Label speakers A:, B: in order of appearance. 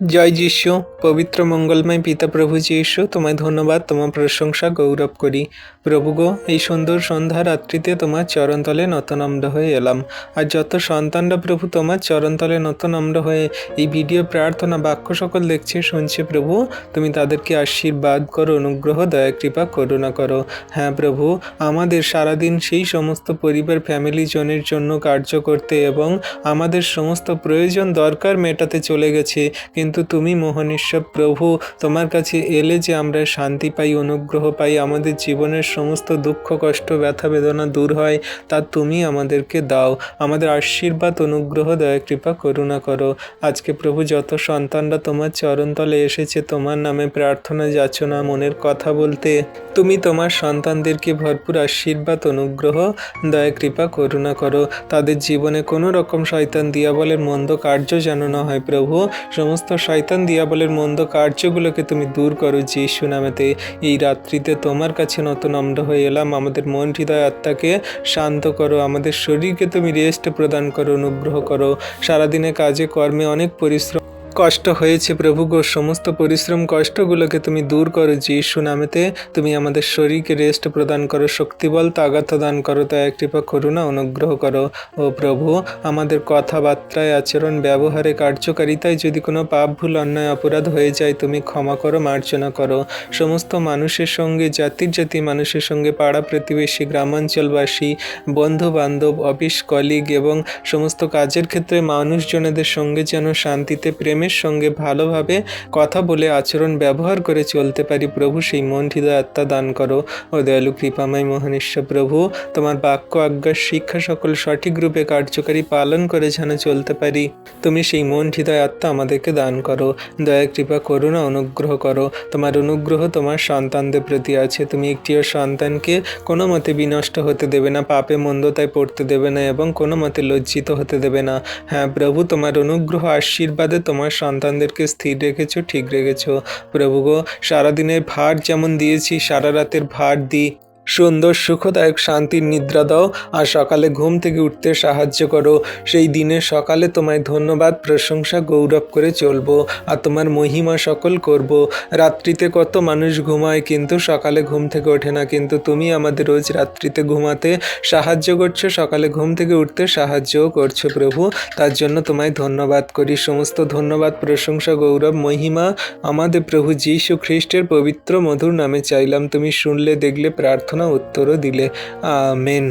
A: জয় যিশু। পবিত্র মঙ্গলময় পিতা প্রভু যিশু, তোমায় ধন্যবাদ, তোমার প্রশংসা গৌরব করি। প্রভু গো, এই সুন্দর সন্ধ্যা রাত্রিতে তোমার চরণতলে নতনম্র হয়ে এলাম। আর যত সন্তানরা প্রভু তোমার চরণতলে নতনম্র হয়ে এই ভিডিও প্রার্থনা বাক্য সকল দেখছে শুনছে, প্রভু তুমি তাদেরকে আশীর্বাদ করো, অনুগ্রহ, দয়া, কৃপা, করুণা করো। হ্যাঁ প্রভু, আমাদের সারাদিন সেই সমস্ত পরিবার ফ্যামিলি জনের জন্য কার্য করতে এবং আমাদের সমস্ত প্রয়োজন দরকার মেটাতে চলে গেছে, কিন্তু তুমি মহানিশ্বর প্রভু, তোমার কাছে এলে যে আমরা শান্তি পাই, অনুগ্রহ পাই, আমাদের জীবনের সমস্ত দুঃখ কষ্ট ব্যথা বেদনা দূর হয়, তা তুমি আমাদেরকে দাও। আমাদের আশীর্বাদ, অনুগ্রহ, দয়া, কৃপা, করুণা করো। আজকে প্রভু যত সন্তানরা তোমার চরণতলে এসেছে তোমার নামে প্রার্থনা যাচনা মনের কথা বলতে, তুমি তোমার সন্তানদেরকে ভরপুর আশীর্বাদ, অনুগ্রহ, দয়া, কৃপা, করুণা করো। তাদের জীবনে কোনো রকম শয়তান দিয়াবলের মন্দ কার্য যেন না হয় প্রভু। সমস্ত শয়তান দিয়াবলের মন্দ কার্যগুলোকে তুমি দূর করো যিশু নামেতে। এই রাত্রিতে তোমার কাছে নতনম্র হয়ে এলাম। আমাদের মন হৃদয় আত্মাকে শান্ত করো, আমাদের শরীরকে তুমি রেস্ট প্রদান করো, অনুগ্রহ করো। সারাদিনে কাজে কর্মে অনেক পরিশ্রম কষ্ট হয়েছে প্রভু গো, সমস্ত পরিশ্রম কষ্টগুলোকে তুমি দূর করো যিশু নামেতে। তুমি আমাদের শরীরকে রেস্ট প্রদান করো, শক্তিবল তাগাত দান করো, দয়া, কৃপা, করুণা, অনুগ্রহ করো। ও প্রভু, আমাদের কথাবার্তায়, আচরণ, ব্যবহারে, কার্যকারিতায় যদি কোনো পাপ ভুল অন্যায় অপরাধ হয়ে যায়, তুমি ক্ষমা করো, মার্জনা করো। সমস্ত মানুষের সঙ্গে, জাতির জাতি মানুষের সঙ্গে, পাড়া প্রতিবেশী, গ্রামাঞ্চলবাসী, বন্ধু বান্ধব, অফিস কলিগ এবং সমস্ত কাজের ক্ষেত্রে মানুষজনেদের সঙ্গে যেন শান্তিতে প্রেমের সঙ্গে ভালোভাবে কথা বলে আচরণ ব্যবহার করে চলতে পারি প্রভু, সেই মন হৃদয় আত্মা দান করো। ও দয়ালু কৃপাময় মহানিশ্বর প্রভু, তোমার বাক্য আজ্ঞার শিক্ষা সকল সঠিক রূপে কার্যকারী পালন করে যেন চলতে পারি, তুমি সেই মন হৃদয় আত্মা আমাদেরকে দান করো। দয়া, কৃপা, করুণা, অনুগ্রহ করো। তোমার অনুগ্রহ তোমার সন্তানদের প্রতি আছে। তুমি একটিও সন্তানকে কোনো মতে বিনষ্ট হতে দেবে না, পাপে মন্দতায় পড়তে দেবে না এবং কোনো মতে লজ্জিত হতে দেবে না। হ্যাঁ প্রভু, তোমার অনুগ্রহ আশীর্বাদে তোমার সন্তানদেরকে স্থির রেখেছো, ঠিক রেখেছো প্রভু গো। সারাদিনের ভার যেমন দিয়েছি, সারা রাতের ভার দিই, সুন্দর সুখদায়ক শান্তির নিদ্রা দাও, আর সকালে ঘুম থেকে উঠতে সাহায্য করো। সেই দিনের সকালে তোমায় ধন্যবাদ প্রশংসা গৌরব করে চলবো, আর তোমার মহিমা সকল করব। রাত্রিতে কত মানুষ ঘুমায় কিন্তু সকালে ঘুম থেকে ওঠে না, কিন্তু তুমি আমাদের রোজ রাত্রিতে ঘুমাতে সাহায্য করছো, সকালে ঘুম থেকে উঠতে সাহায্যও করছো প্রভু। তার জন্য তোমায় ধন্যবাদ করি। সমস্ত ধন্যবাদ প্রশংসা গৌরব মহিমা আমাদের প্রভু যীশু খ্রিস্টের পবিত্র মধুর নামে চাইলাম। তুমি শুনলে, দেখলে, প্রার্থনা উত্তরও দিলে। আমেন।